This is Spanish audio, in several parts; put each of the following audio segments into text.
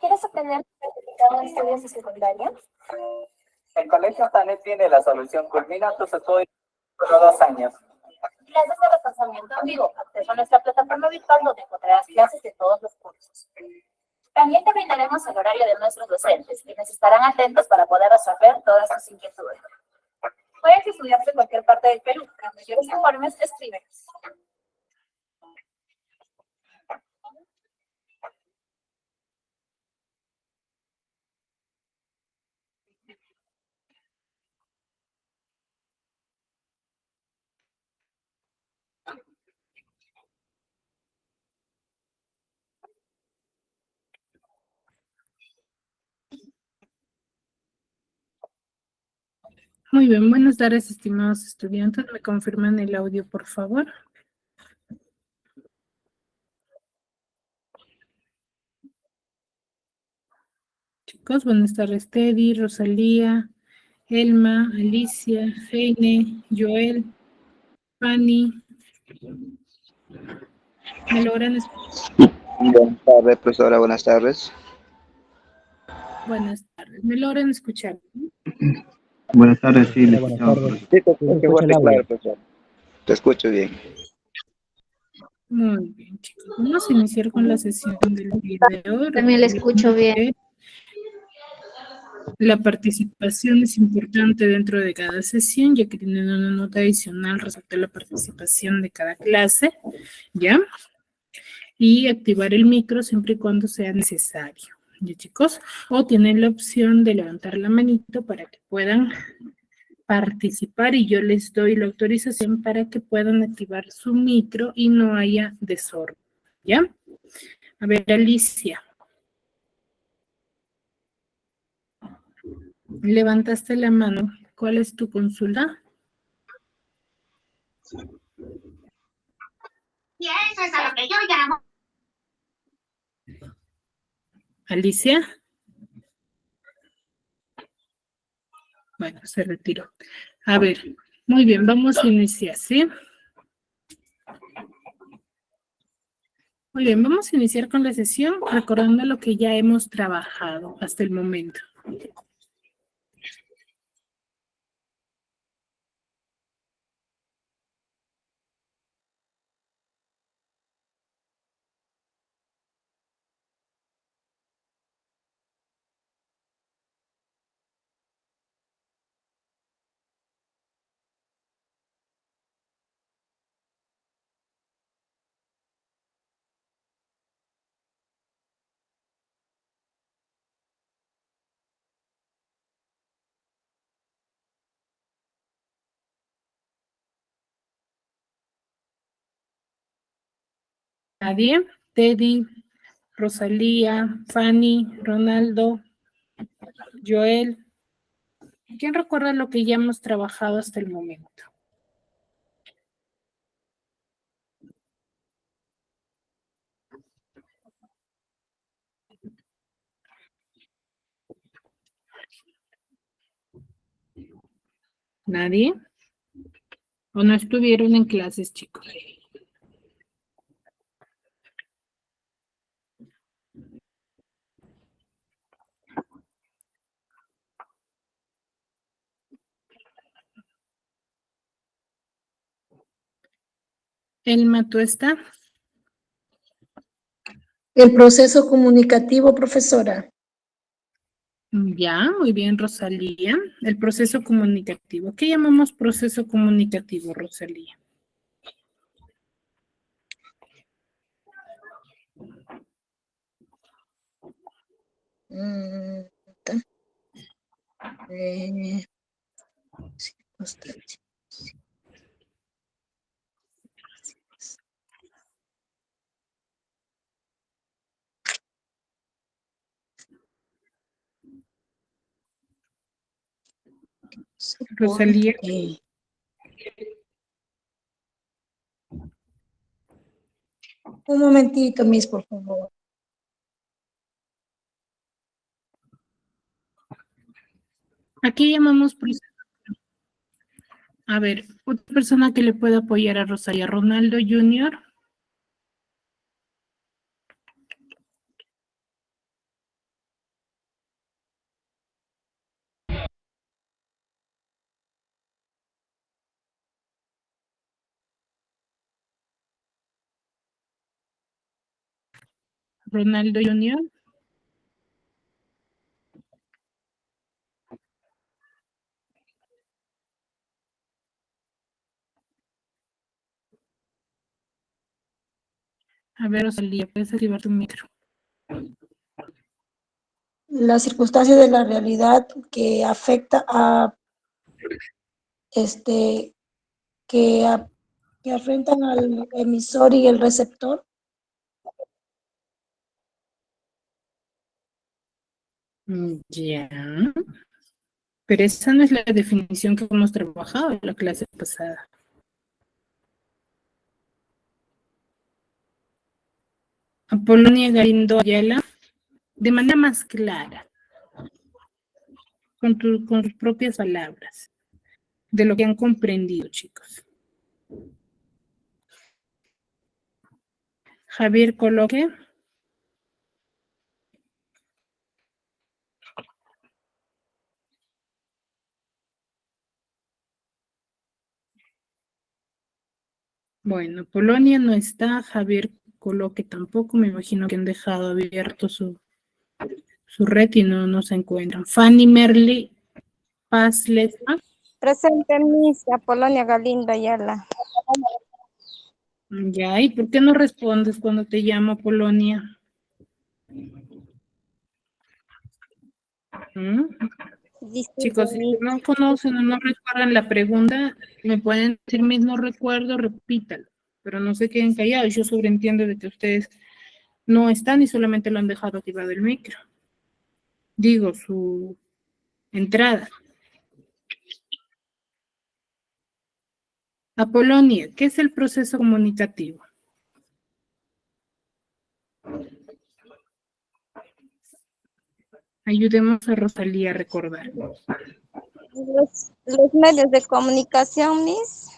¿Quieres obtener tu certificado de estudios de secundaria? El colegio Tanet tiene la solución. Culmina tus estudios en solo 2 años. Clases de reforzamiento en vivo. Acceso a nuestra plataforma virtual donde encontrarás clases de todos los cursos. También te brindaremos el horario de nuestros docentes, quienes estarán atentos para poder resolver todas tus inquietudes. Puedes estudiar en cualquier parte del Perú. Para mayores informes, escríbenos. Muy bien, buenas tardes, estimados estudiantes. ¿Me confirman el audio, por favor? Chicos, buenas tardes. Teddy, Rosalía, Elma, Alicia, Heine, Joel, Fanny. ¿Me logran escuchar? Buenas tardes, profesora, buenas tardes. Buenas tardes. ¿Me logran escuchar? Buenas tardes, sí, le Buenas escuchamos. tardes. Sí, te escucho escucho fuerte y el audio. claro, profesor. Te escucho bien. Muy bien, chicos. Vamos a iniciar con la sesión del día de hoy. También le escucho bien. La participación es importante dentro de cada sesión, ya que tienen una nota adicional respecto a la participación de cada clase, ¿ya? Y activar el micro siempre y cuando sea necesario, ¿ya, chicos? O tienen la opción de levantar la manito para que puedan participar y yo les doy la autorización para que puedan activar su micro y no haya desorden, ¿ya? A ver, Alicia. Levantaste la mano. ¿Cuál es tu consulta? Y eso es a lo que yo llamo. Alicia. Bueno, se retiró. A ver, muy bien, vamos a iniciar, ¿sí? Muy bien, vamos a iniciar con la sesión recordando lo que ya hemos trabajado hasta el momento. Nadie, Teddy, Rosalía, Fanny, Ronaldo, Joel. ¿Quién recuerda lo que ya hemos trabajado hasta el momento? ¿Nadie? ¿O no estuvieron en clases, chicos? Elma, ¿tú estás? El proceso comunicativo, profesora. Ya, muy bien, Rosalía. El proceso comunicativo. ¿Qué llamamos proceso comunicativo, Rosalía? Circunstancias. Rosalía. Un momentito, Miss, por favor. Aquí llamamos proceso. A ver, otra persona que le pueda apoyar a Rosalía. Ronaldo Junior. Ronaldo Junior. A ver, Rosalía, puedes activar tu micro. Las circunstancias de la realidad que afecta a, este, que afrentan al emisor y el receptor. Ya. Pero esa no es la definición que hemos trabajado en la clase pasada. Apolonia Galindo Ayala, de manera más clara, con tus propias palabras, de lo que han comprendido, chicos. Javier Coloque. Bueno, Polonia no está, Javier Coloque tampoco, me imagino que han dejado abierto su red y no se encuentran. Fanny Merly Paz Lesma. Presente Miss Apolonia Galindo Ayala. Ya, ¿y por qué no respondes cuando te llamo Polonia? Disculpe, Chicos, si Miss. no conocen o no recuerdan la pregunta, me pueden decir mismo recuerdo, repítalo, pero no se queden callados. Yo sobreentiendo de que ustedes no están y solamente lo han dejado activado el micro. Digo, su entrada. Apolonia, ¿qué es el proceso comunicativo? Ayudemos a Rosalía a recordar. Los medios de comunicación, Miss,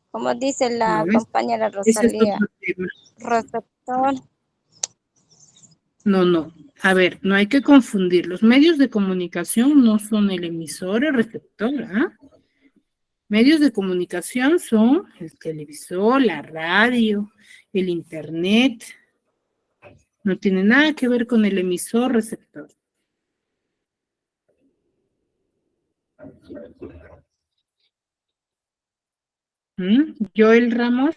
como dice la No, compañera ese es Rosalía, otro tema. receptor. No. A ver, no hay que confundir. Los medios de comunicación no son el emisor o el receptor, ¿ah? Medios de comunicación son el televisor, la radio, el internet. No tiene nada que ver con el emisor receptor. Joel Ramos.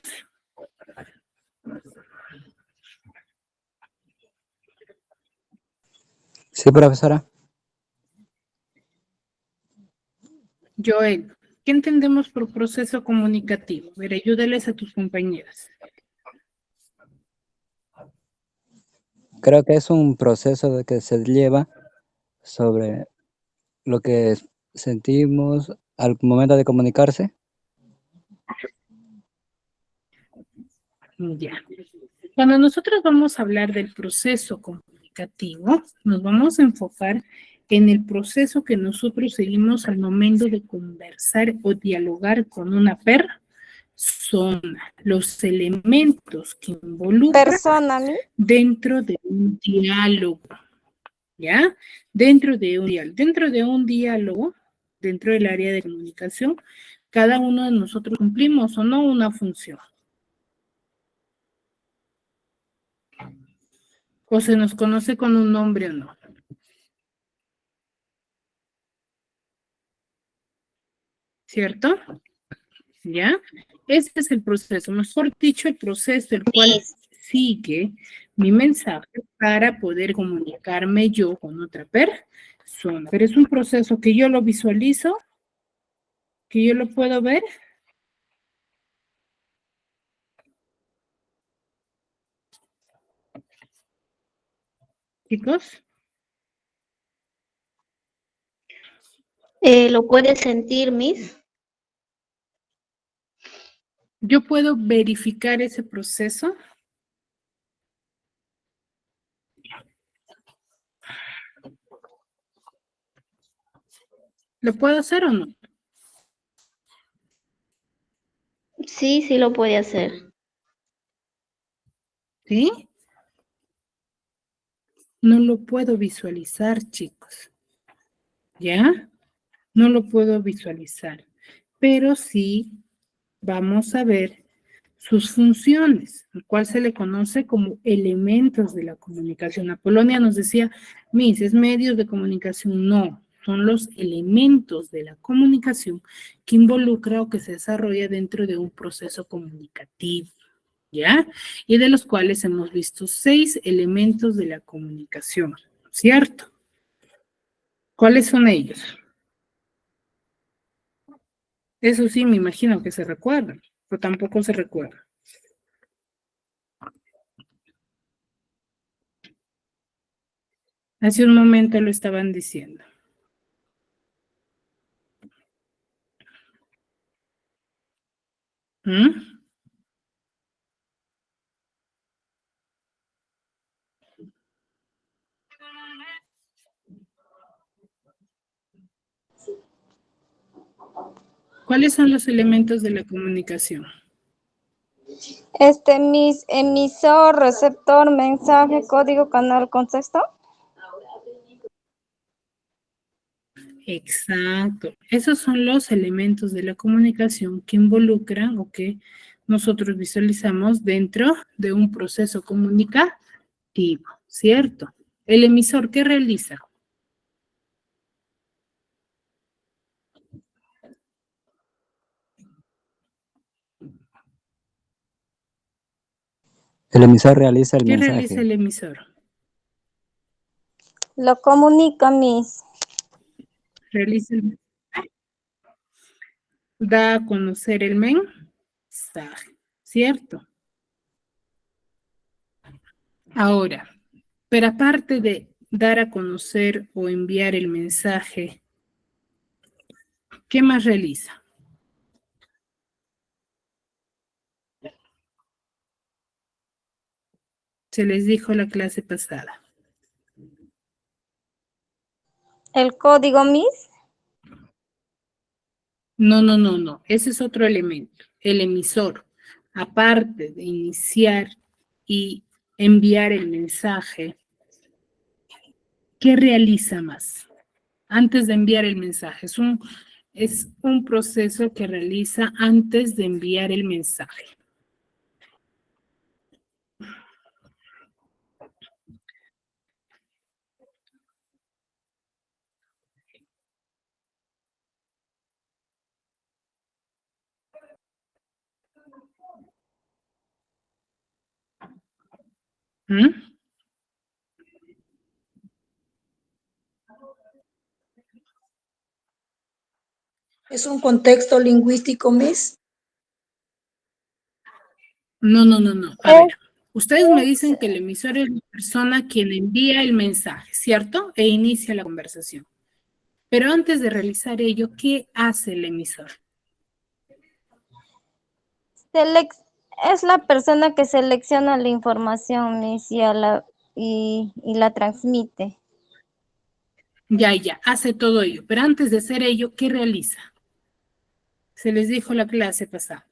Sí, profesora. Joel, ¿qué entendemos por proceso comunicativo? A ver, ayúdales a tus compañeras. Creo que es un proceso de que se lleva sobre lo que sentimos al momento de comunicarse. Ya. Cuando nosotros vamos a hablar del proceso comunicativo, nos vamos a enfocar en el proceso que nosotros seguimos al momento de conversar o dialogar con una persona, los elementos que involucran Persona, Miss. dentro de un diálogo, ¿ya? Dentro de un diálogo, dentro del área de comunicación, cada uno de nosotros cumplimos o no una función. O se nos conoce con un nombre o no. ¿Cierto? ¿Ya? Ese es el proceso, mejor dicho, el proceso el cual sigue mi mensaje para poder comunicarme yo con otra persona. Pero es un proceso que yo lo visualizo, que yo lo puedo ver. Chicos, ¿Lo puede sentir, Miss? yo puedo verificar ese proceso. ¿Lo puedo hacer o no? Sí, sí lo puede hacer. ¿Sí? No lo puedo visualizar, chicos. ¿Ya? No lo puedo visualizar. Pero sí vamos a ver sus funciones, el cual se le conoce como elementos de la comunicación. Apolonia nos decía, Miss, ¿es medios de comunicación? No, son los elementos de la comunicación que involucra o que se desarrolla dentro de un proceso comunicativo, ¿ya? Y de los cuales hemos visto 6 elementos de la comunicación, ¿cierto? ¿Cuáles son ellos? Eso sí, me imagino que se recuerdan, pero tampoco se recuerda. Hace un momento lo estaban diciendo. ¿Mm? ¿Cuáles son los elementos de la comunicación? Mis emisor, receptor, mensaje, código, canal, contexto. Exacto. Esos son los elementos de la comunicación que involucran o que nosotros visualizamos dentro de un proceso comunicativo, ¿cierto? El emisor, ¿qué realiza? El emisor realiza el ¿Qué realiza mensaje. el emisor? Lo comunica, Miss. Realiza el da a conocer el mensaje, ¿cierto? Ahora, pero aparte de dar a conocer o enviar el mensaje, ¿qué más realiza? Se les dijo la clase pasada. El código, Miss. No. Ese es otro elemento. El emisor, aparte de iniciar y enviar el mensaje, ¿qué realiza más? Antes de enviar el mensaje. Es un proceso que realiza antes de enviar el mensaje. ¿Mm? ¿Es un contexto lingüístico, Miss? No. A ver, ustedes me dicen que el emisor es la persona quien envía el mensaje, ¿cierto? E inicia la conversación. Pero antes de realizar ello, ¿qué hace el emisor? Es la persona que selecciona la información, Miss, y la transmite. Ya, hace todo ello. Pero antes de hacer ello, ¿qué realiza? Se les dijo la clase pasada.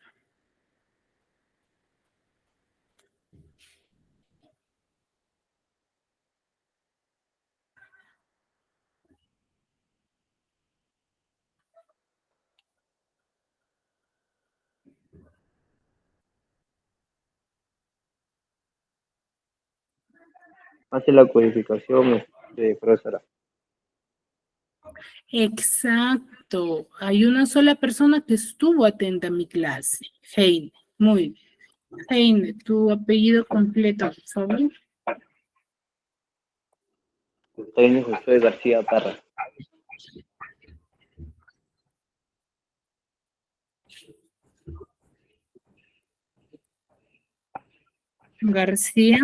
Hace la codificación, profesora. Exacto. Hay una sola persona que estuvo atenta a mi clase. Heine. Muy bien. Heine, tu apellido completo, por favor. Técnico José García Parra. García.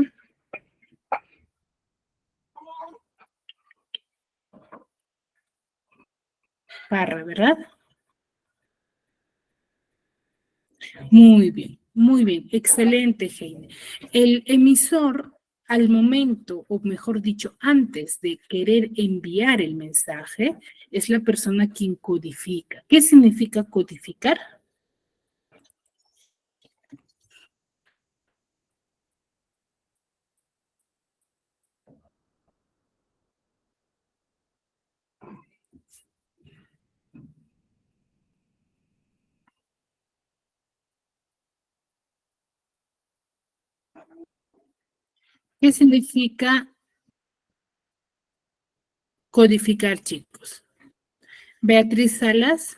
Parra, ¿verdad? Muy bien, excelente, Heine. El emisor, al momento, o mejor dicho, antes de querer enviar el mensaje, es la persona quien codifica. ¿Qué significa codificar? ¿Qué significa codificar, chicos? Beatriz Salas.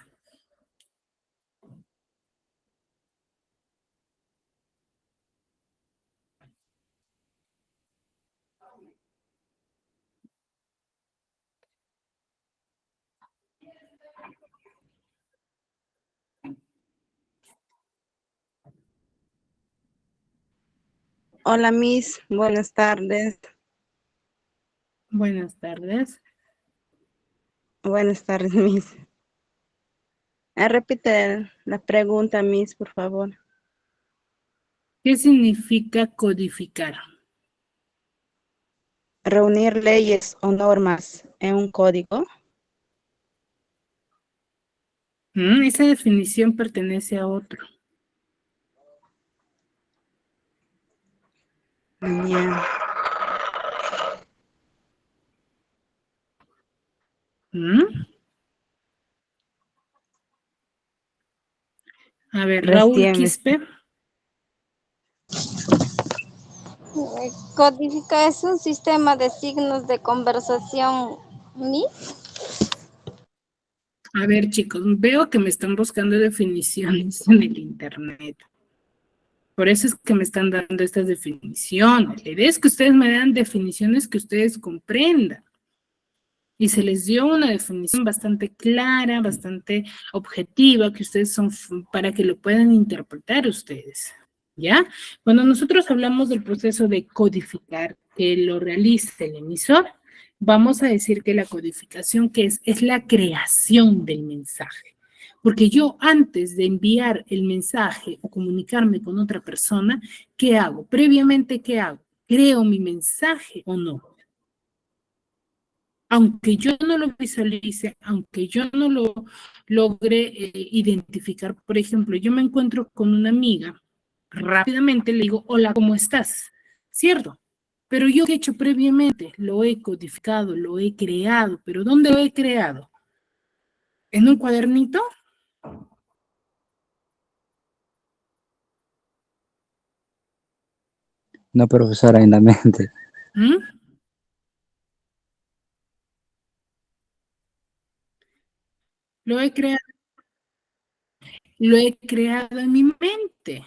Hola, Miss. Buenas tardes. Buenas tardes. Buenas tardes, Miss. Repite la pregunta, Miss, por favor. ¿Qué significa codificar? Reunir leyes o normas en un código. Esa definición pertenece a otro. Ya. A ver, Raúl Recién, Quispe. Codifica es un sistema de signos de conversación, Miss. A ver, chicos, veo que me están buscando definiciones en el internet. Por eso es que me están dando estas definiciones. La idea es que ustedes me dan definiciones que ustedes comprendan. Y se les dio una definición bastante clara, bastante objetiva, que ustedes son para que lo puedan interpretar ustedes. ¿Ya? Cuando nosotros hablamos del proceso de codificar, que lo realiza el emisor, vamos a decir que la codificación, ¿qué es? Es la creación del mensaje. Porque yo antes de enviar el mensaje o comunicarme con otra persona, ¿qué hago? Previamente, ¿qué hago? ¿Creo mi mensaje o no? Aunque yo no lo visualice, aunque yo no lo logre identificar, por ejemplo, yo me encuentro con una amiga, rápidamente le digo, hola, ¿cómo estás? ¿Cierto? Pero yo, ¿qué he hecho previamente? Lo he codificado, lo he creado, pero ¿dónde lo he creado? ¿En un cuadernito? No, profesora, en la mente. Lo he creado en mi mente,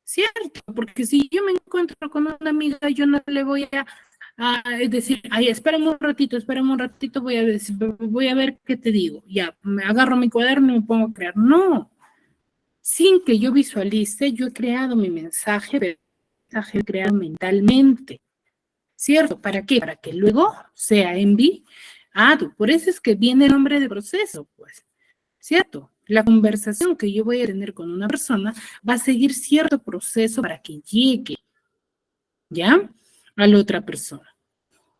¿cierto? Porque si yo me encuentro con una amiga, yo no le voy a decir, ay, espérame un ratito, voy a ver qué te digo. Ya, me agarro mi cuaderno y me pongo a crear. No, sin que yo visualice, yo he creado mi mensaje, pero el mensaje creado mentalmente, ¿cierto? ¿Para qué? Para que luego sea enviado. Por eso es que viene el nombre de proceso, pues. ¿Cierto? La conversación que yo voy a tener con una persona va a seguir cierto proceso para que llegue, ¿ya? A la otra persona.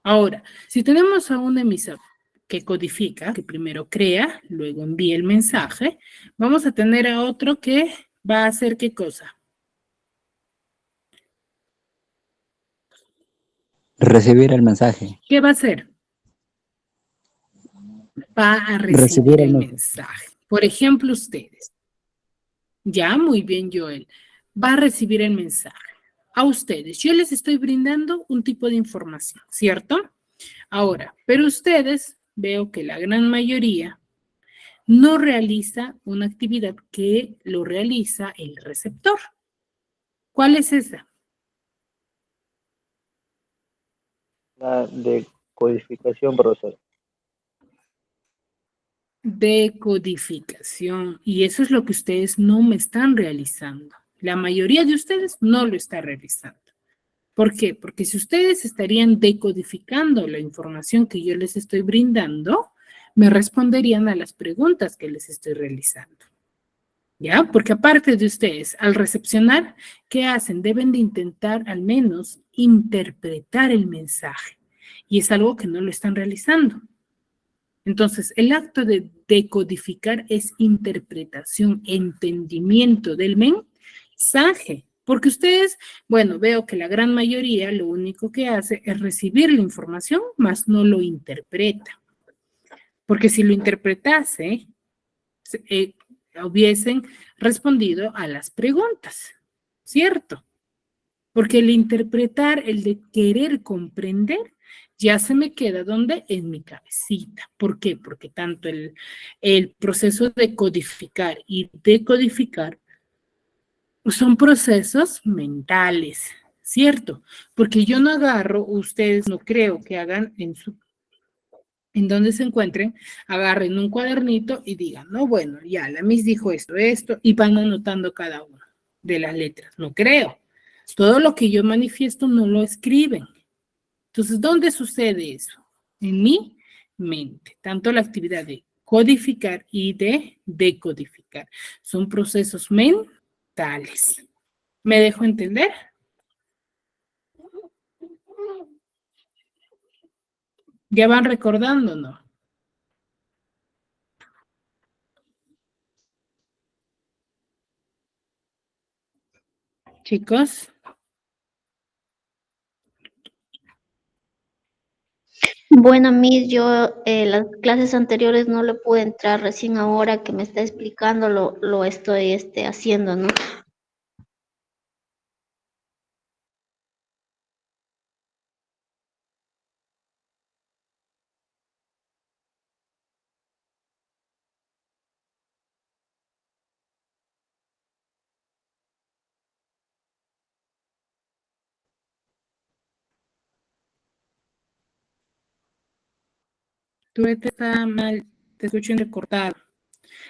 Ahora, si tenemos a un emisor que codifica, que primero crea, luego envía el mensaje, vamos a tener a otro que va a hacer ¿qué cosa? Recibir el mensaje. ¿Qué va a hacer? Va a recibir Recibir el el mensaje. Por ejemplo, ustedes. Ya, muy bien, Joel. Va a recibir el mensaje. A ustedes, yo les estoy brindando un tipo de información, ¿cierto? Ahora, pero ustedes, veo que la gran mayoría no realiza una actividad que lo realiza el receptor. ¿Cuál es esa? La de codificación, profesor. Decodificación. Y eso es lo que ustedes no me están realizando. La mayoría de ustedes no lo está realizando. ¿Por qué? Porque si ustedes estarían decodificando la información que yo les estoy brindando, me responderían a las preguntas que les estoy realizando. ¿Ya? Porque aparte de ustedes, al recepcionar, ¿qué hacen? Deben de intentar al menos interpretar el mensaje. Y es algo que no lo están realizando. Entonces, el acto de decodificar es interpretación, entendimiento del mensaje. Porque ustedes, bueno, veo que la gran mayoría lo único que hace es recibir la información, mas no lo interpreta. Porque si lo interpretase, hubiesen respondido a las preguntas, ¿cierto? Porque el interpretar, el de querer comprender, ya se me queda, ¿dónde? En mi cabecita. ¿Por qué? Porque tanto el proceso de codificar y decodificar son procesos mentales, ¿cierto? Porque yo no agarro, ustedes no creo que hagan en donde se encuentren, agarren un cuadernito y digan, no, bueno, ya, la Miss dijo esto, y van anotando cada una de las letras. No creo. Todo lo que yo manifiesto no lo escriben. Entonces, ¿dónde sucede eso? En mi mente. Tanto la actividad de codificar y de decodificar. Son procesos mentales. ¿Me dejo entender? ¿Ya van recordando, no? Chicos. Bueno, Miss, yo las clases anteriores no le pude entrar, recién ahora que me está explicando lo estoy haciendo, ¿no? Tu red está mal, te escucho entrecortado.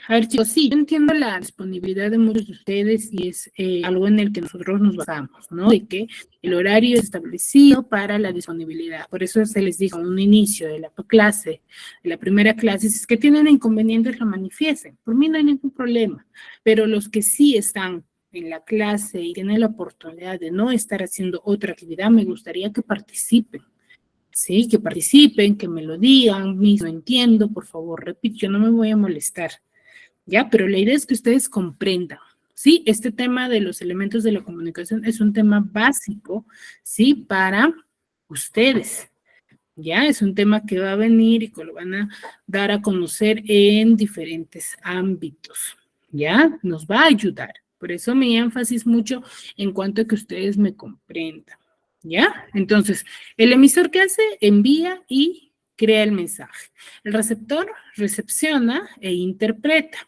A ver, chicos, sí, yo entiendo la disponibilidad de muchos de ustedes y es algo en el que nosotros nos basamos, ¿no? De que el horario es establecido para la disponibilidad. Por eso se les dijo en un inicio de la clase, de la primera clase, si es que tienen inconvenientes, lo manifiesten. Por mí no hay ningún problema, pero los que sí están en la clase y tienen la oportunidad de no estar haciendo otra actividad, me gustaría que participen. Sí, que participen, que me lo digan, mismo entiendo, por favor, repito, yo no me voy a molestar, ¿ya? Pero la idea es que ustedes comprendan, ¿sí? Este tema de los elementos de la comunicación es un tema básico, ¿sí? Para ustedes, ¿ya? Es un tema que va a venir y que lo van a dar a conocer en diferentes ámbitos, ¿ya? Nos va a ayudar. Por eso mi énfasis mucho en cuanto a que ustedes me comprendan. ¿Ya? Entonces, el emisor que hace, envía y crea el mensaje. El receptor recepciona e interpreta.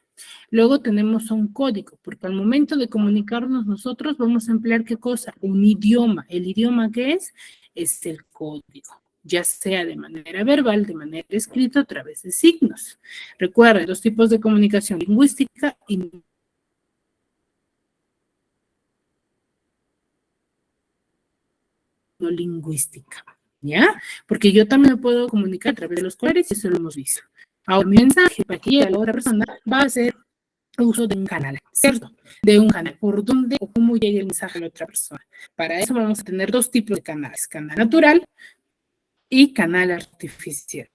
Luego tenemos un código, porque al momento de comunicarnos nosotros vamos a emplear ¿qué cosa? Un idioma. ¿El idioma qué es? Es el código, ya sea de manera verbal, de manera escrita, a través de signos. Recuerden, dos tipos de comunicación, lingüística y no lingüística, ¿ya? Porque yo también me puedo comunicar a través de los colores y eso lo hemos visto. Ahora, mi mensaje para que llegue a la otra persona va a ser uso de un canal, ¿cierto? De un canal, por dónde o cómo llegue el mensaje a la otra persona. Para eso vamos a tener dos tipos de canales, canal natural y canal artificial.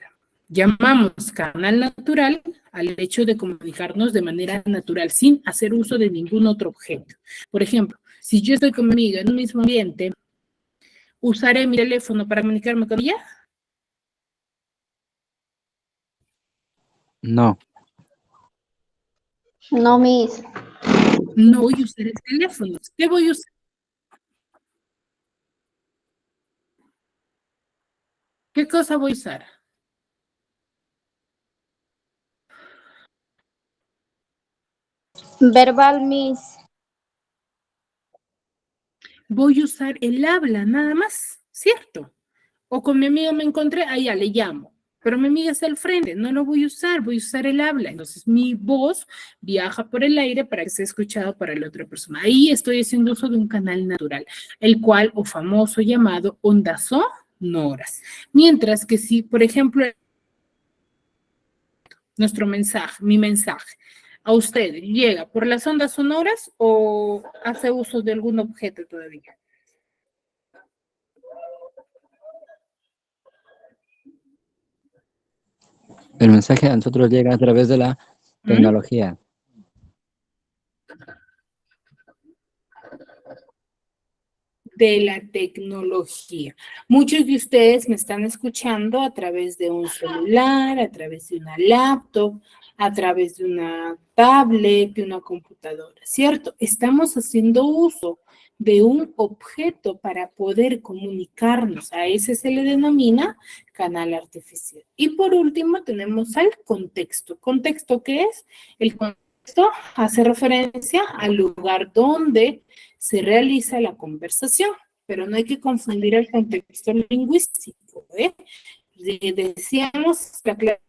Llamamos canal natural al hecho de comunicarnos de manera natural, sin hacer uso de ningún otro objeto. Por ejemplo, si yo estoy con mi amiga en un mismo ambiente, ¿usaré mi teléfono para comunicarme con ella? No. No, Miss. No voy a usar el teléfono. ¿Qué voy a usar? ¿Qué cosa voy a usar? Verbal, Miss. Voy a usar el habla, nada más, ¿cierto? O con mi amiga me encontré, allá le llamo. Pero mi amiga está al frente, no lo voy a usar el habla. Entonces mi voz viaja por el aire para que sea escuchado para la otra persona. Ahí estoy haciendo uso de un canal natural, el cual o famoso llamado ondas sonoras. Mientras que si, por ejemplo, nuestro mensaje, mi mensaje, a usted llega por las ondas sonoras o hace uso de algún objeto todavía. El mensaje a nosotros llega a través de la tecnología. De la tecnología. Muchos de ustedes me están escuchando a través de un celular, a través de una laptop, a través de una tablet, de una computadora, ¿cierto? Estamos haciendo uso de un objeto para poder comunicarnos. A ese se le denomina canal artificial. Y por último tenemos al contexto. ¿Contexto qué es? El contexto hace referencia al lugar donde se realiza la conversación, pero no hay que confundir el contexto lingüístico, ¿eh? Decíamos la clase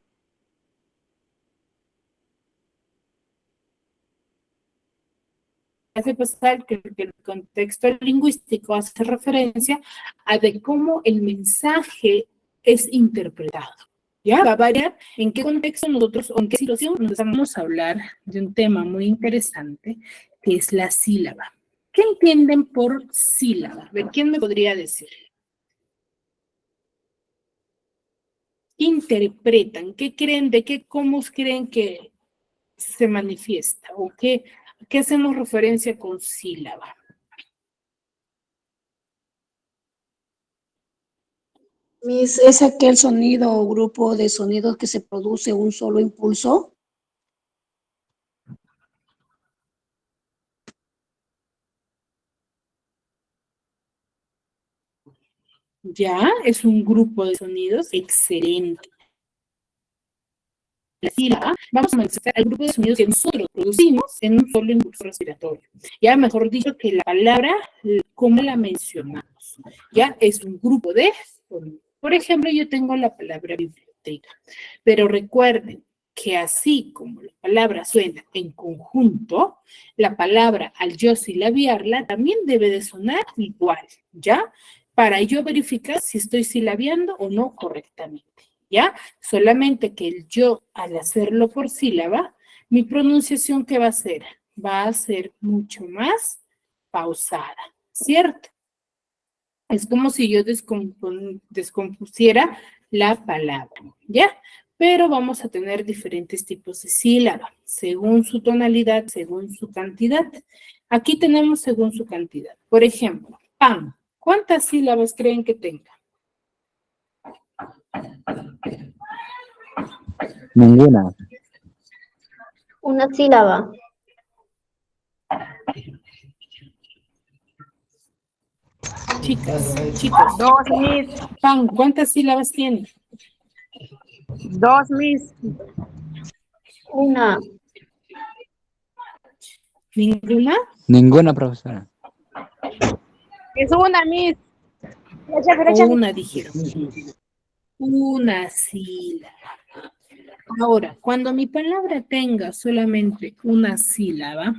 pasar que el contexto lingüístico hace referencia a de cómo el mensaje es interpretado. ¿Ya? Va a variar en qué contexto nosotros o en qué situación nos vamos a hablar de un tema muy interesante que es la sílaba. ¿Qué entienden por sílaba? A ver, ¿quién me podría decir? Interpretan, ¿qué creen, cómo creen que se manifiesta o qué hacemos referencia con sílaba? Miss, ¿es aquel sonido o grupo de sonidos que se produce un solo impulso? Ya, es un grupo de sonidos excelente. La sílaba, vamos a manifestar el grupo de sonidos que nosotros producimos en un solo impulso respiratorio. Ya, mejor dicho, que la palabra, ¿cómo la mencionamos? Ya, es un grupo de sonidos. Por ejemplo, yo tengo la palabra biblioteca, pero recuerden que así como la palabra suena en conjunto, la palabra al yo silabiarla también debe de sonar igual, ¿ya? Para yo verificar si estoy silabiando o no correctamente, ¿ya? Solamente que el yo, al hacerlo por sílaba, mi pronunciación, ¿qué va a ser? Va a ser mucho más pausada, ¿cierto? Es como si yo descompusiera la palabra, ¿ya? Pero vamos a tener diferentes tipos de sílaba, según su tonalidad, según su cantidad. Aquí tenemos según su cantidad. Por ejemplo, pan. ¿Cuántas sílabas creen que tenga? Ninguna. Una sílaba. Chicas, chicos. Dos, Miss. Pan, ¿cuántas sílabas tiene? Dos, Miss. Una. ¿Ninguna? Ninguna, profesora. Es una, Miss. O una, dijeron. Una sílaba. Ahora, cuando mi palabra tenga solamente una sílaba,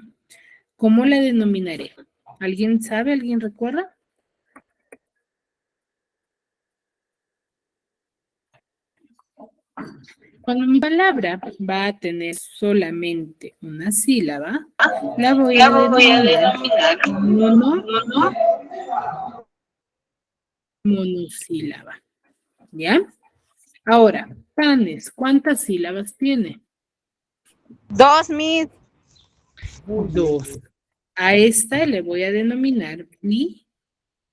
¿cómo la denominaré? ¿Alguien sabe? ¿Alguien recuerda? Cuando mi palabra va a tener solamente una sílaba, la voy a denominar monosílaba. ¿Ya? Ahora, panes, ¿cuántas sílabas tiene? Dos, Miss. Dos. A esta le voy a denominar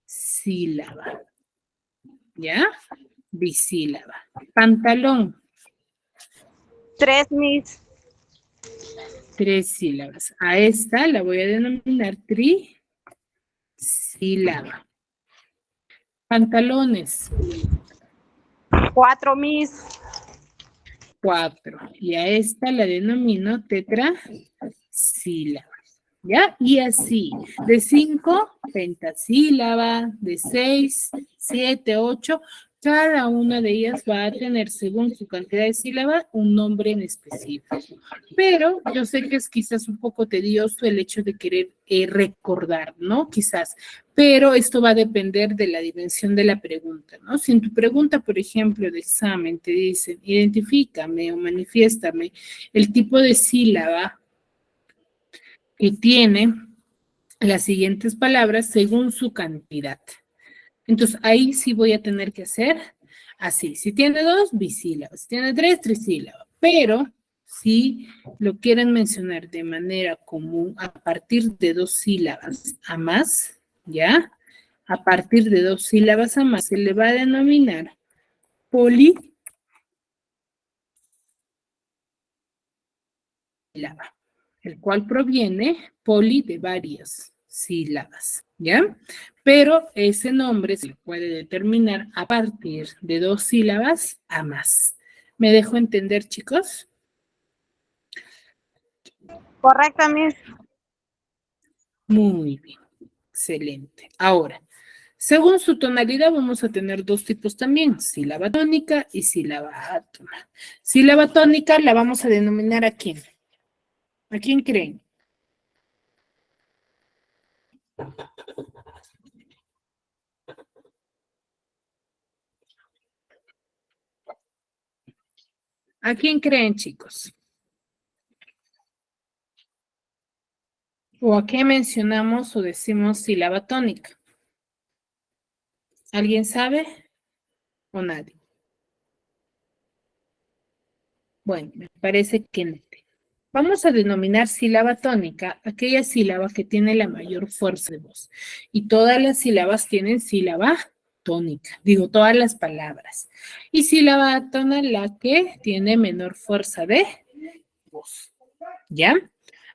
bisílaba. ¿Ya? Bisílaba. Pantalón. Tres, Miss. Tres sílabas. A esta la voy a denominar trisílaba. Pantalones. Cuatro, Miss. Cuatro. Y a esta la denomino tetrasílaba. ¿Ya? Y así, de 5, pentasílaba, de 6, 7, 8, cada una de ellas va a tener, según su cantidad de sílabas, un nombre en específico. Pero yo sé que es quizás un poco tedioso el hecho de querer recordar, ¿no? Quizás, pero esto va a depender de la dimensión de la pregunta, ¿no? Si en tu pregunta, por ejemplo, de examen te dicen, identifícame o manifiéstame el tipo de sílaba que tiene las siguientes palabras según su cantidad. Entonces, ahí sí voy a tener que hacer así. Si tiene 2, bisílabas. Si tiene 3, trisílabas. Pero si lo quieren mencionar de manera común a partir de 2 sílabas a más, ¿ya? A partir de 2 sílabas a más, se le va a denominar polisílaba, el cual proviene poli de varias sílabas, ¿ya? Pero ese nombre se puede determinar a partir de 2 sílabas a más. ¿Me dejo entender, chicos? Correcto, Miss. Muy bien, excelente. Ahora, según su tonalidad vamos a tener 2 tipos también, sílaba tónica y sílaba átona. Sílaba tónica la vamos a denominar ¿a quién? ¿A quién creen? ¿A quién creen, chicos? ¿O a qué mencionamos o decimos sílaba tónica? ¿Alguien sabe o nadie? Bueno, me parece que no. Vamos a denominar sílaba tónica aquella sílaba que tiene la mayor fuerza de voz. Y todas las sílabas tienen sílaba tónica, digo, todas las palabras. Y sílaba átona la que tiene menor fuerza de voz. ¿Ya?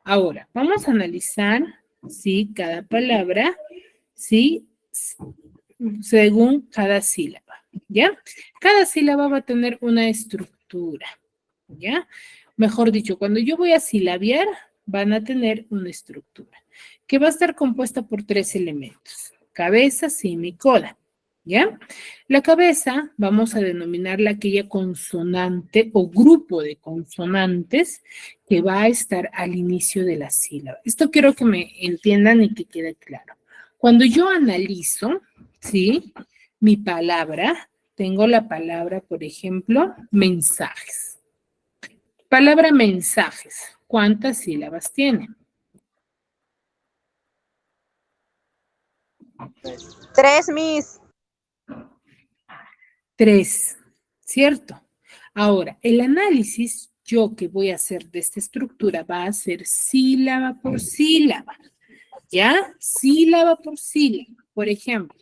Ahora, vamos a analizar, sí, cada palabra, sí, según cada sílaba, ¿ya? Cada sílaba va a tener una estructura, ¿ya? Mejor dicho, cuando yo voy a silabiar, van a tener una estructura que va a estar compuesta por 3 elementos, cabeza, cima y coda, ¿ya? La cabeza vamos a denominarla aquella consonante o grupo de consonantes que va a estar al inicio de la sílaba. Esto quiero que me entiendan y que quede claro. Cuando yo analizo, ¿sí? Mi palabra, tengo la palabra, por ejemplo, mensajes. Palabra mensajes, ¿cuántas sílabas tiene? 3, Miss. 3, ¿cierto? Ahora, el análisis, yo que voy a hacer de esta estructura, va a ser sílaba por sílaba, ¿ya? Sílaba por sílaba. Por ejemplo,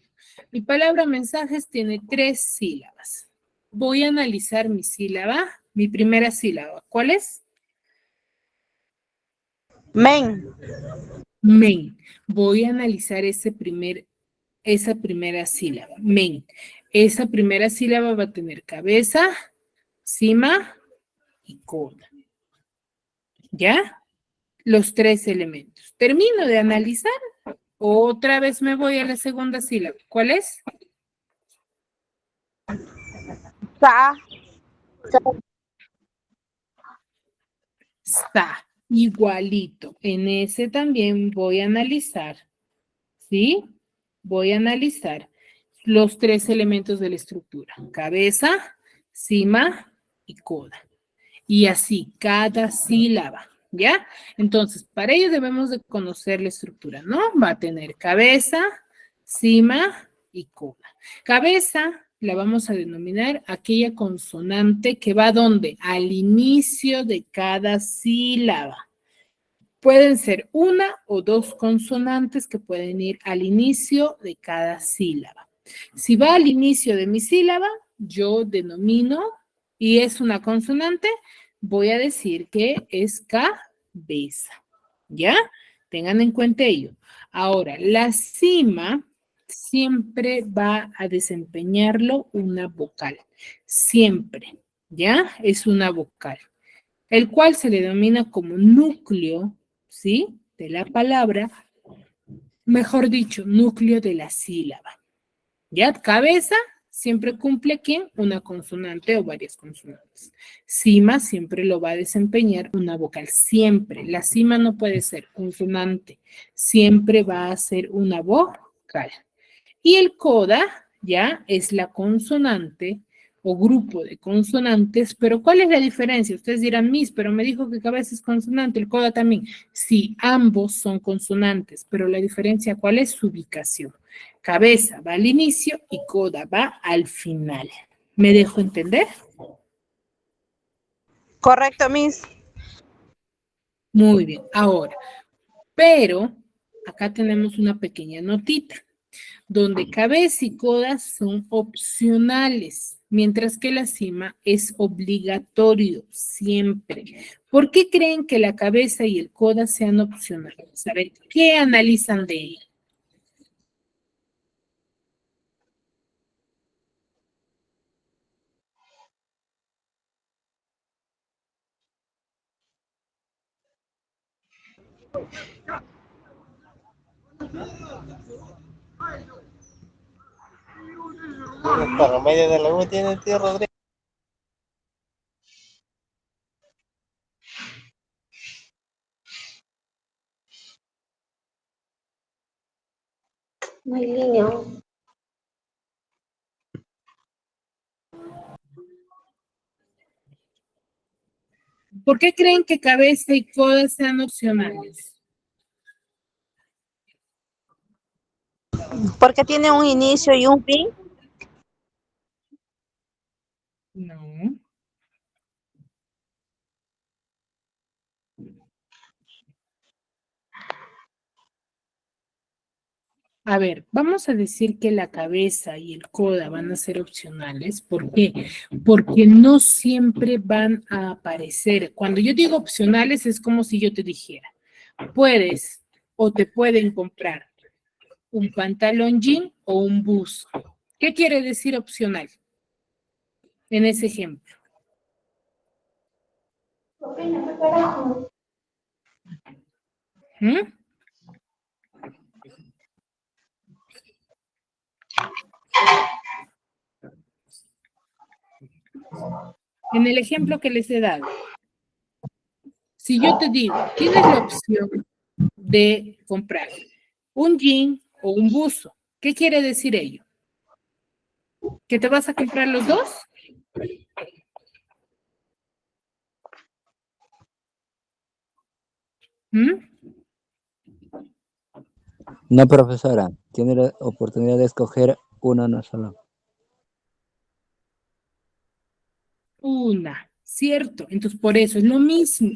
mi palabra mensajes tiene 3 sílabas. Voy a analizar mi sílaba, mi primera sílaba. ¿Cuál es? Men. Men. Voy a analizar esa primera sílaba. Men. Esa primera sílaba va a tener cabeza, cima y coda. ¿Ya? Los 3 elementos. Termino de analizar. Otra vez me voy a la segunda sílaba. ¿Cuál es? Sa. Sa. Igualito. En ese también voy a analizar. ¿Sí? Voy a analizar los 3 elementos de la estructura. Cabeza, cima y coda. Y así, cada sílaba. ¿Ya? Entonces, para ello debemos de conocer la estructura, ¿no? Va a tener cabeza, cima y coda. Cabeza la vamos a denominar aquella consonante que va ¿dónde? Al inicio de cada sílaba. Pueden ser 1 o 2 consonantes que pueden ir al inicio de cada sílaba. Si va al inicio de mi sílaba, yo denomino, y es una consonante, voy a decir que es cabeza, ¿ya? Tengan en cuenta ello. Ahora, la cima siempre va a desempeñarlo una vocal, siempre, ¿ya? Es una vocal, el cual se le denomina como núcleo, ¿sí? De la palabra, mejor dicho, núcleo de la sílaba, ¿ya? Cabeza siempre cumple ¿quién? Una consonante o varias consonantes. Cima siempre lo va a desempeñar una vocal, siempre. La cima no puede ser consonante, siempre va a ser una vocal. Y el coda ya es la consonante o grupo de consonantes, pero ¿cuál es la diferencia? Ustedes dirán, Miss, pero me dijo que cabeza es consonante, el coda también. Sí, ambos son consonantes, pero la diferencia, ¿cuál es su ubicación? Cabeza va al inicio y coda va al final. ¿Me dejo entender? Correcto, Miss. Muy bien, ahora, pero acá tenemos una pequeña notita, donde cabeza y coda son opcionales, mientras que la cima es obligatorio siempre. ¿Por qué creen que la cabeza y el coda sean opcionales? A ver, ¿qué analizan de ella? Para medio de la U tiene el tío Rodrigo. No hay línea. ¿Por qué creen que cabeza y coda sean opcionales? Porque tiene un inicio y un fin. No. A ver, vamos a decir que la cabeza y el coda van a ser opcionales. ¿Por qué? Porque no siempre van a aparecer. Cuando yo digo opcionales es como si yo te dijera, puedes o te pueden comprar un pantalón jean o un buzo. ¿Qué quiere decir opcional en ese ejemplo? ¿Mm? En el ejemplo que les he dado, si yo te digo, tienes la opción de comprar un jean o un buzo, ¿qué quiere decir ello? ¿Que te vas a comprar los dos? ¿Mm? No, profesora, tiene la oportunidad de escoger uno no solo. Una, ¿cierto? Entonces, por eso es lo mismo,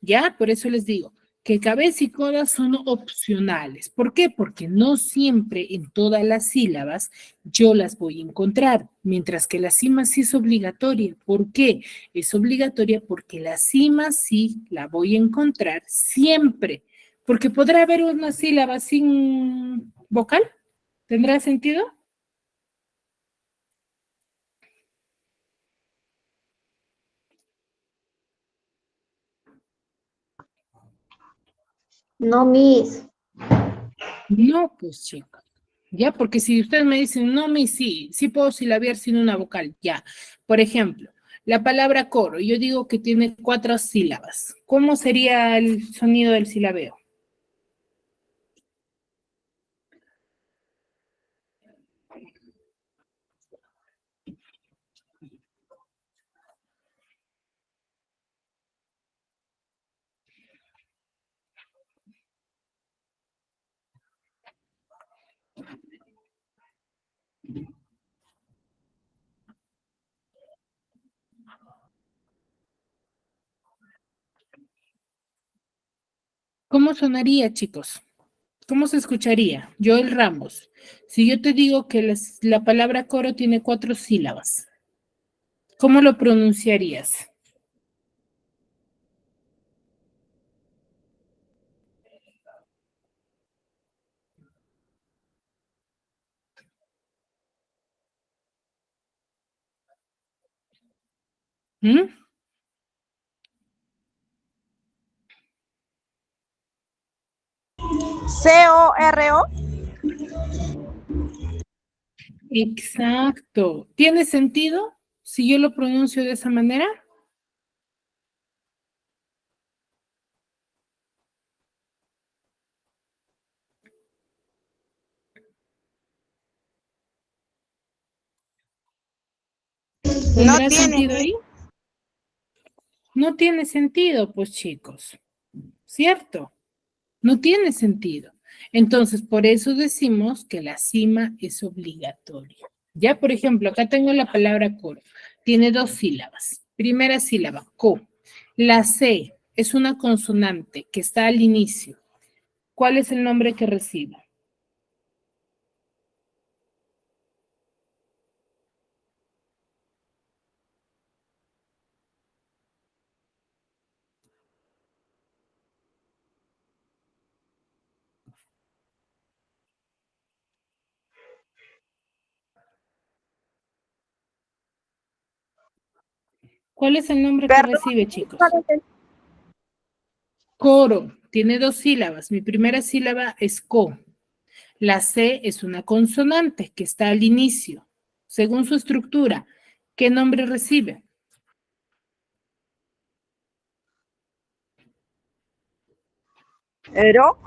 ¿ya? Por eso les digo que cabeza y coda son opcionales. ¿Por qué? Porque no siempre en todas las sílabas yo las voy a encontrar, mientras que la cima sí es obligatoria. ¿Por qué? Es obligatoria porque la cima sí la voy a encontrar siempre, porque podrá haber una sílaba sin vocal. ¿Tendrá sentido? No, Miss. No, pues chicos, ya, porque si ustedes me dicen, no, sí puedo silabear sin una vocal, ya. Por ejemplo, la palabra coro, yo digo que tiene 4 sílabas. ¿Cómo sería el sonido del silabeo? ¿Cómo sonaría, chicos? ¿Cómo se escucharía? Joel Ramos, si yo te digo que la palabra coro tiene 4 sílabas, ¿cómo lo pronunciarías? ¿Mm? C-O-R-O. Exacto. ¿Tiene sentido si yo lo pronuncio de esa manera? No ¿Tendrá tiene. sentido ahí? No tiene sentido, pues chicos, ¿cierto? No tiene sentido. Entonces, por eso decimos que la cima es obligatoria. Ya, por ejemplo, acá tengo la palabra coro. Tiene 2 sílabas. Primera sílaba, co. La C es una consonante que está al inicio. ¿Cuál es el nombre que recibe? ¿Cuál es el nombre que Perdón. recibe, chicos? Coro. tiene dos sílabas. Mi primera sílaba es co. La C es una consonante que está al inicio. Según su estructura, ¿qué nombre recibe? ¿Ero?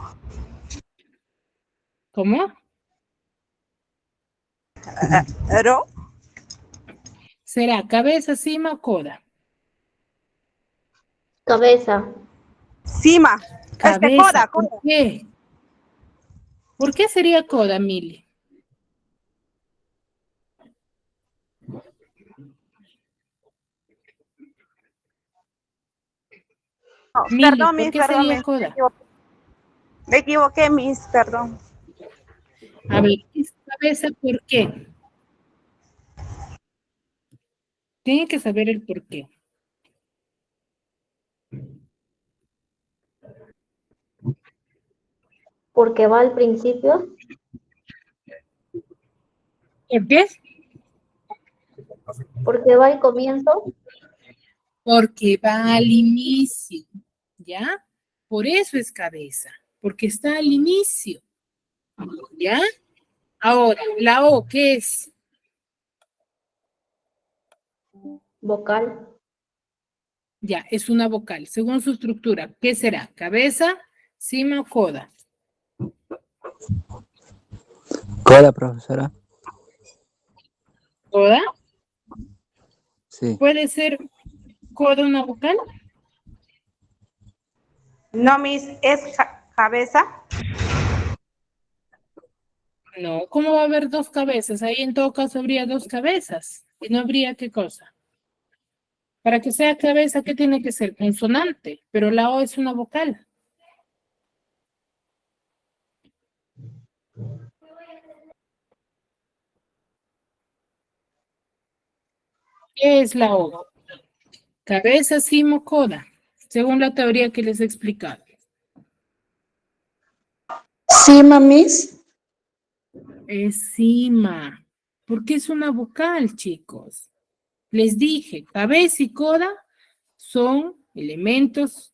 ¿Cómo? ¿Ero? ¿Será cabeza, cima o coda? Cabeza. Cima. Cabeza. Coda, ¿Por coda. qué? ¿Por qué sería coda, Mili? No, Mili, perdón, ¿por Miss, qué perdón, sería Miss. coda? Me equivoqué, Miss, perdón. A ver, ¿es cabeza por qué? Tienen que saber el por qué. Porque va al principio. ¿Por qué? Porque va al comienzo. Porque va al inicio, ¿ya? Por eso es cabeza, porque está al inicio, ¿ya? Ahora, la O, ¿qué es? Vocal. Ya, es una vocal. Según su estructura, ¿qué será? ¿Cabeza, cima o coda? Coda, profesora. ¿Coda? Sí. ¿Puede ser coda una vocal? No, Miss, es cabeza. No, ¿cómo va a haber dos cabezas? Ahí en todo caso habría dos cabezas. ¿Y no habría qué cosa? Para que sea cabeza, ¿qué tiene que ser? Consonante, pero la O es una vocal. ¿Qué es la O? Cabeza, cima o coda, según la teoría que les he explicado. Cima, Miss. Es cima, porque es una vocal, chicos. Les dije, cabeza y coda son elementos,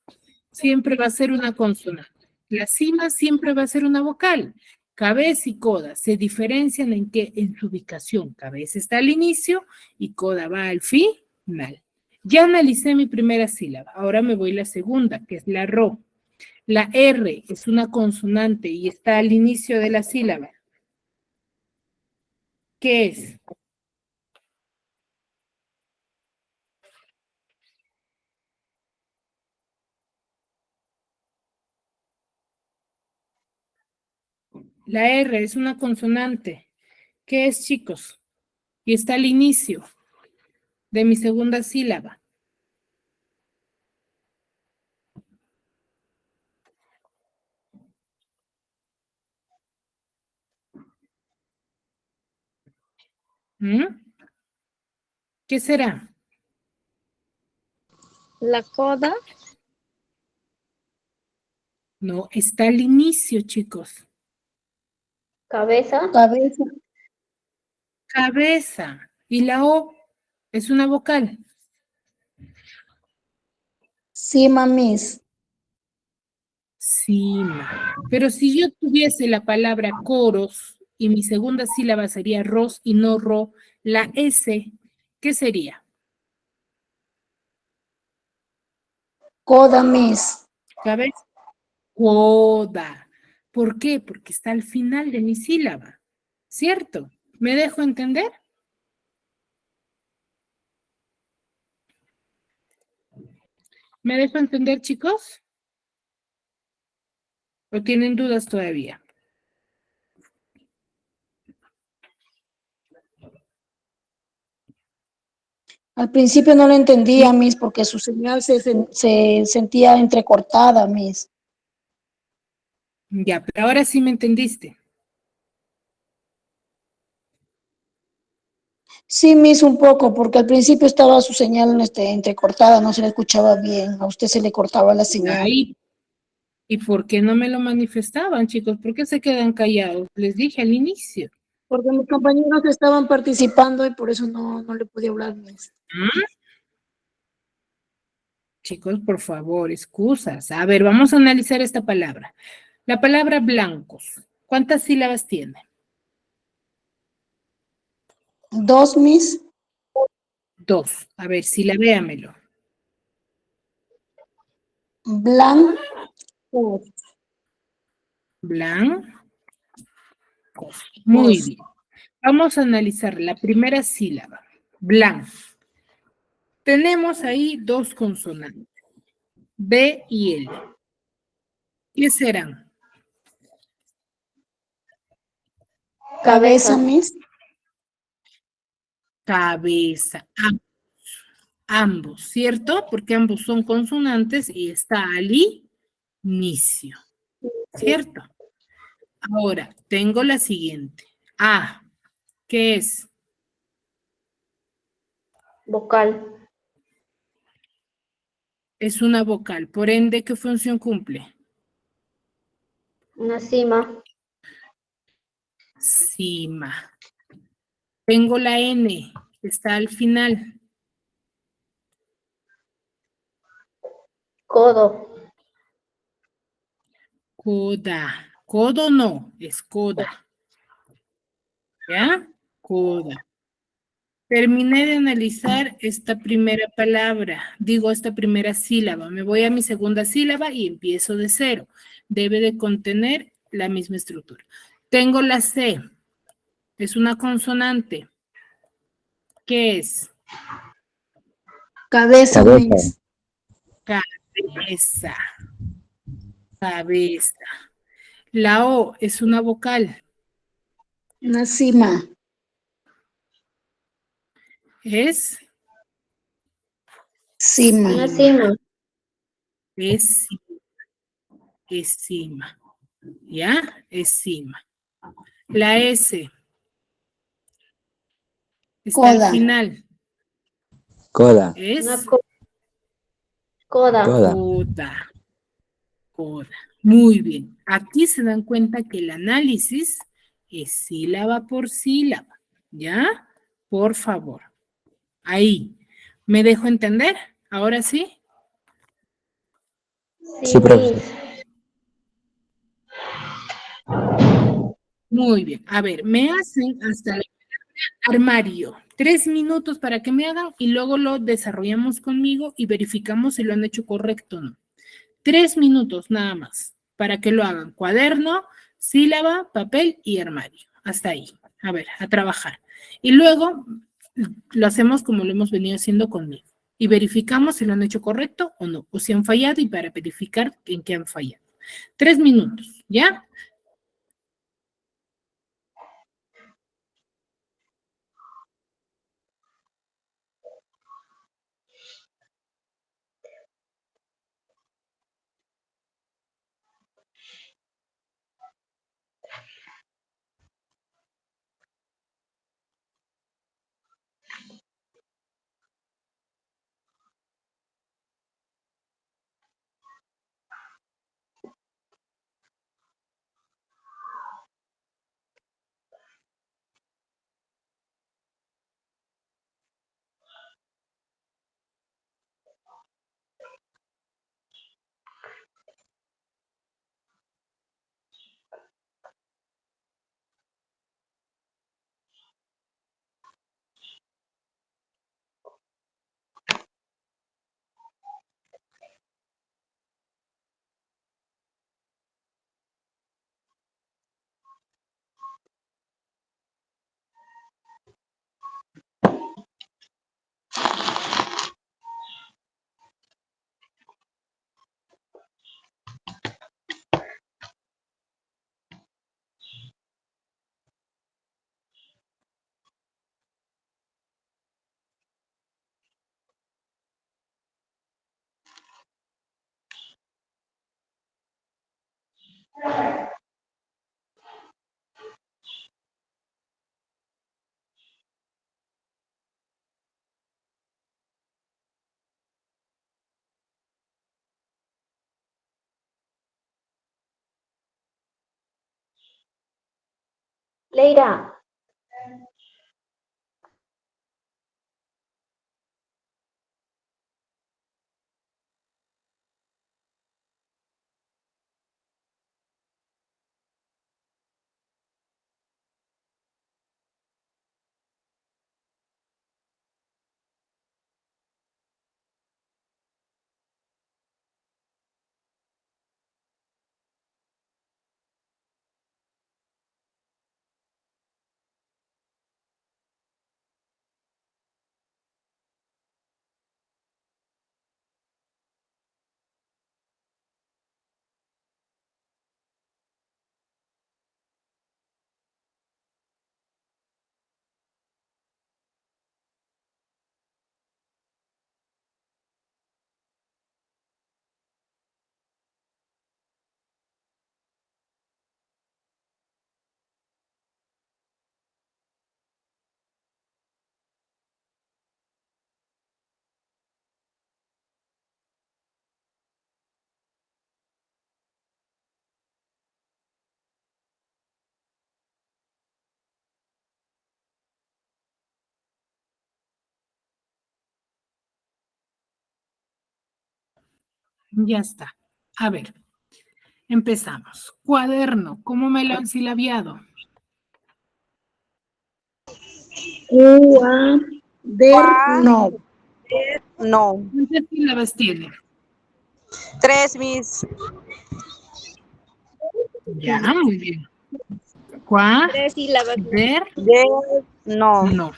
siempre va a ser una consonante. La cima siempre va a ser una vocal. Cabeza y coda se diferencian en que en su ubicación. Cabeza está al inicio y coda va al final. Ya analicé mi primera sílaba, ahora me voy a la segunda, que es la ro. La R es una consonante y está al inicio de la sílaba. ¿Qué es? La R es una consonante. ¿Qué es, chicos? Y está al inicio de mi segunda sílaba. ¿Mm? ¿Qué será? La coda. No, está al inicio, chicos. Cabeza. Cabeza. Cabeza. Y la O es una vocal. Cima, Miss. Cima. Pero si yo tuviese la palabra coros y mi segunda sílaba sería ros y no ro, la S, ¿qué sería? Coda, Miss. Cabeza. Coda. ¿Por qué? Porque está al final de mi sílaba. ¿Cierto? ¿Me dejo entender? ¿Me dejo entender, chicos? ¿O tienen dudas todavía? Al principio no lo entendía, Miss, porque su señal se sentía entrecortada, Miss. Ya, pero ahora sí me entendiste. Sí, Miss, un poco, porque al principio estaba su señal entrecortada, no se le escuchaba bien, a usted se le cortaba la señal. Ahí. ¿Y por qué no me lo manifestaban, chicos? ¿Por qué se quedan callados? Les dije al inicio. Porque mis compañeros estaban participando y por eso no le podía hablar, Miss. ¿Ah? chicos, por favor, excusas. A ver, vamos a analizar esta palabra. La palabra blancos, ¿cuántas sílabas tiene? 2, Miss. 2. A ver, silabéamelo. Blancos. Blancos. Muy bien. Vamos a analizar la primera sílaba. Blanco. Tenemos ahí dos consonantes. B y L. ¿Qué serán? Cabeza, Miss. Cabeza. Ambos, ¿cierto? Porque ambos son consonantes y está al inicio, ¿cierto? Ahora, tengo la siguiente. A, ¿qué es? Vocal. Es una vocal. Por ende, ¿qué función cumple? Una cima. Cima. Tengo la N, está al final. Codo. Coda. Codo no, es coda. ¿Ya? Coda. Terminé de analizar esta primera palabra, digo esta primera sílaba. Me voy a mi segunda sílaba y empiezo de cero. Debe de contener la misma estructura. Tengo la C, es una consonante. ¿Qué es? Cabeza, Cabeza. Miss. Cabeza. Cabeza. La O es una vocal. Una cima. Es Cima. Una cima. es cima. ¿Ya? Es cima. La S está al Coda. final. Coda. Es Una coda. Coda. coda. Coda. Muy bien. Aquí se dan cuenta que el análisis es sílaba por sílaba. ¿Ya? Por favor. Ahí. ¿Me dejo entender? ¿Ahora sí? Sí, profesor. Muy bien. A ver, me hacen hasta el armario. 3 minutos para que me hagan y luego lo desarrollamos conmigo y verificamos si lo han hecho correcto o no. 3 minutos nada más para que lo hagan. Cuaderno, sílaba, papel y armario. Hasta ahí. A ver, a trabajar. Y luego lo hacemos como lo hemos venido haciendo conmigo. Y verificamos si lo han hecho correcto o no. O si han fallado y para verificar en qué han fallado. 3 minutos, ¿ya? Leira. Ya está. A ver, empezamos. Cuaderno, ¿cómo me lo han silabiado? No. No. ¿Cuántas sílabas tiene? 3, Miss. Ya, muy bien. Cuaderno. 3 sílabas. No. No.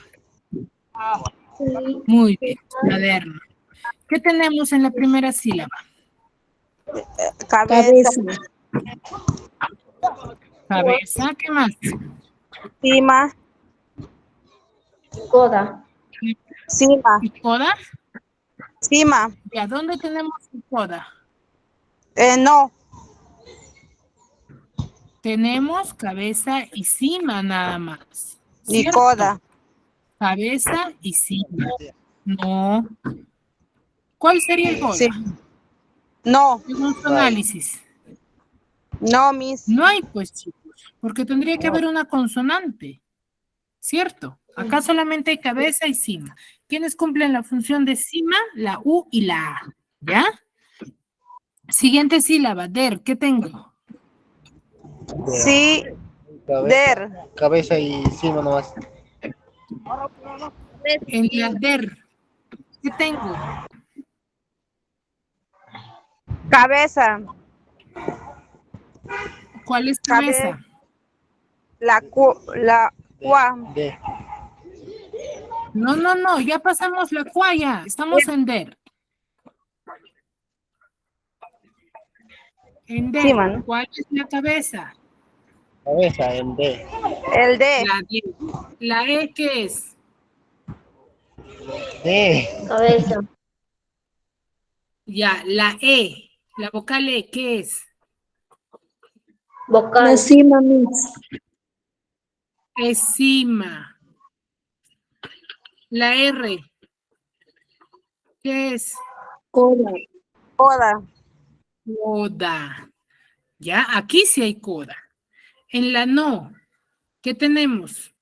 Muy bien. Cuaderno. ¿Qué tenemos en la primera sílaba? Cabeza. Cabeza, ¿qué más? Cima. Coda. Cima. ¿Y coda? Cima. ¿Ya dónde tenemos coda? No. Tenemos cabeza y cima nada más. Y ¿Cierto? coda. Cabeza y cima. No. ¿Cuál sería el coda? Sí. No. Según su análisis. No, Miss. No hay, pues, chicos, porque tendría que haber una consonante. ¿Cierto? Acá solamente hay cabeza y cima. ¿Quiénes cumplen la función de cima? La U y la A. ¿Ya? Siguiente sílaba, der, ¿qué tengo? Sí. Der. Cabeza y cima nomás. En la der, ¿qué tengo? Cabeza. ¿Cuál es cabeza? La cua. De. No, ya pasamos la cuaya, estamos en der. En der, Cima, ¿no? ¿cuál es la cabeza? Cabeza en D. El D. La D. ¿La E qué es? D. Cabeza. Ya, la E, la vocal E, ¿qué es? Vocal. cima, Miss. Es cima. La R, ¿qué es? Coda. Coda. Coda. Ya, aquí sí hay coda. En la no, ¿qué tenemos?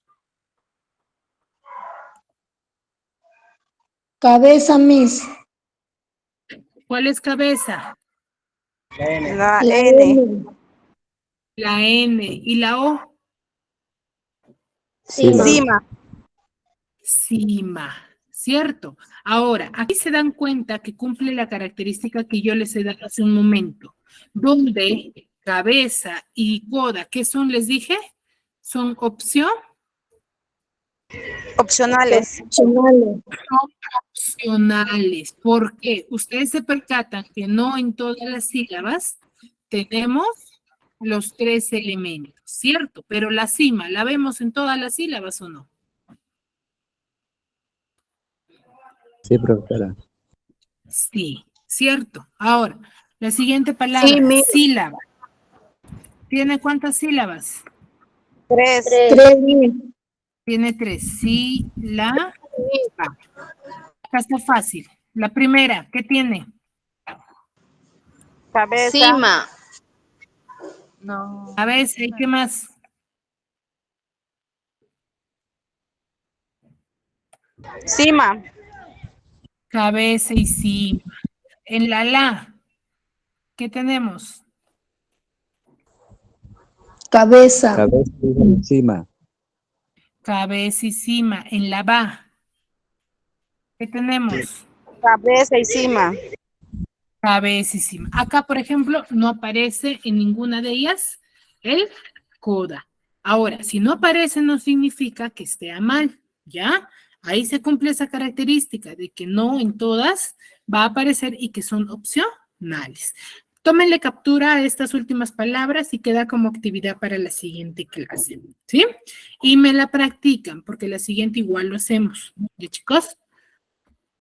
Cabeza, Miss. ¿Cuál es cabeza? La La N. N. La N. ¿Y la O? Cima. Cima. Cima. ¿Cierto? Ahora, aquí se dan cuenta que cumple la característica que yo les he dado hace un momento, donde cabeza y coda, ¿qué son? Les dije, son Opcionales. opcionales. ¿Por qué? Ustedes se percatan que no en todas las sílabas tenemos los 3 elementos, ¿cierto? Pero la cima, ¿la vemos en todas las sílabas o no? Sí, profesora. Sí, ¿cierto? Ahora, la siguiente palabra, sílaba. ¿Tiene cuántas sílabas? 3. 3, Miss. Tiene 3. Sílaba. Acá está fácil. La primera, ¿qué tiene? Cabeza. Cima. A veces, ¿y qué más? Cima. Cabeza y cima. En la, ¿qué tenemos? Cabeza. Cabeza y encima. Cabeza y cima. En la ba, ¿qué tenemos? Cabeza y cima. Cabeza y cima. Acá, por ejemplo, no aparece en ninguna de ellas el coda. Ahora, si no aparece, no significa que esté a mal, ¿ya? Ahí se cumple esa característica de que no en todas va a aparecer y que son opcionales. Tómenle captura a estas últimas palabras y queda como actividad para la siguiente clase, ¿sí? Y me la practican, porque la siguiente igual lo hacemos, ¿ya, chicos?